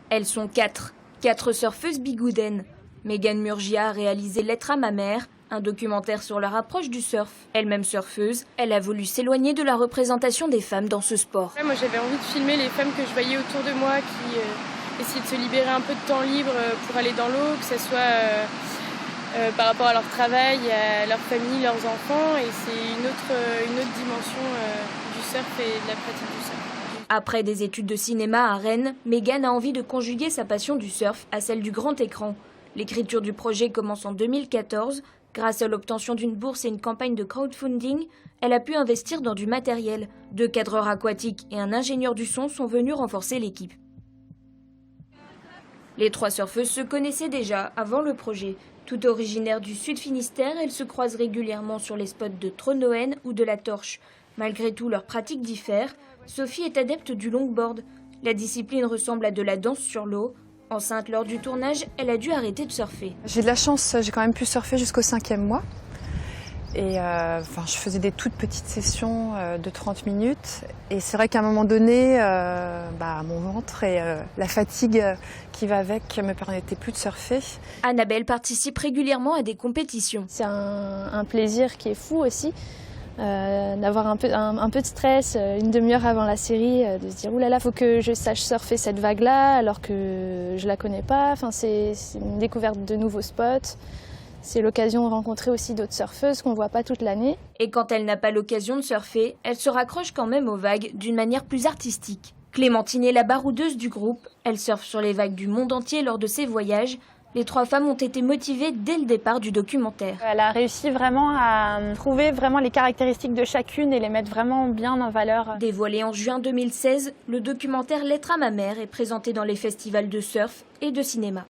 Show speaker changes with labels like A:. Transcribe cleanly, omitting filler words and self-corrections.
A: Elles sont quatre surfeuses bigoudaines. Mégane Murgia a réalisé Lettre à ma mère, un documentaire sur leur approche du surf. Elle-même surfeuse, elle a voulu s'éloigner de la représentation des femmes dans ce sport.
B: Moi j'avais envie de filmer les femmes que je voyais autour de moi qui essayaient de se libérer un peu de temps libre pour aller dans l'eau, que ce soit par rapport à leur travail, à leur famille, leurs enfants. Et c'est une autre dimension du surf et de la pratique du surf.
A: Après des études de cinéma à Rennes, Mégane a envie de conjuguer sa passion du surf à celle du grand écran. L'écriture du projet commence en 2014. Grâce à l'obtention d'une bourse et une campagne de crowdfunding, elle a pu investir dans du matériel. 2 cadreurs aquatiques et un ingénieur du son sont venus renforcer l'équipe. Les 3 surfeuses se connaissaient déjà avant le projet. Toutes originaires du Sud Finistère, elles se croisent régulièrement sur les spots de Tronoën ou de la Torche. Malgré tout, leurs pratiques diffèrent. Sophie est adepte du longboard. La discipline ressemble à de la danse sur l'eau. Enceinte lors du tournage, elle a dû arrêter de surfer.
C: J'ai de la chance, j'ai quand même pu surfer jusqu'au 5e mois. Et je faisais des toutes petites sessions de 30 minutes. Et c'est vrai qu'à un moment donné, mon ventre et la fatigue qui va avec me permettaient plus de surfer.
A: Annabelle participe régulièrement à des compétitions.
D: C'est un plaisir qui est fou aussi. D'avoir un peu de stress une demi-heure avant la série, de se dire oulala, faut que je sache surfer cette vague-là alors que je la connais pas. Enfin, c'est une découverte de nouveaux spots. C'est l'occasion de rencontrer aussi d'autres surfeuses qu'on voit pas toute l'année.
A: Et quand elle n'a pas l'occasion de surfer, elle se raccroche quand même aux vagues d'une manière plus artistique. Clémentine est la baroudeuse du groupe. Elle surfe sur les vagues du monde entier lors de ses voyages. Les 3 femmes ont été motivées dès le départ du documentaire.
E: Elle a réussi vraiment à trouver vraiment les caractéristiques de chacune et les mettre vraiment bien en valeur.
A: Dévoilé en juin 2016, le documentaire Lettre à ma mère est présenté dans les festivals de surf et de cinéma.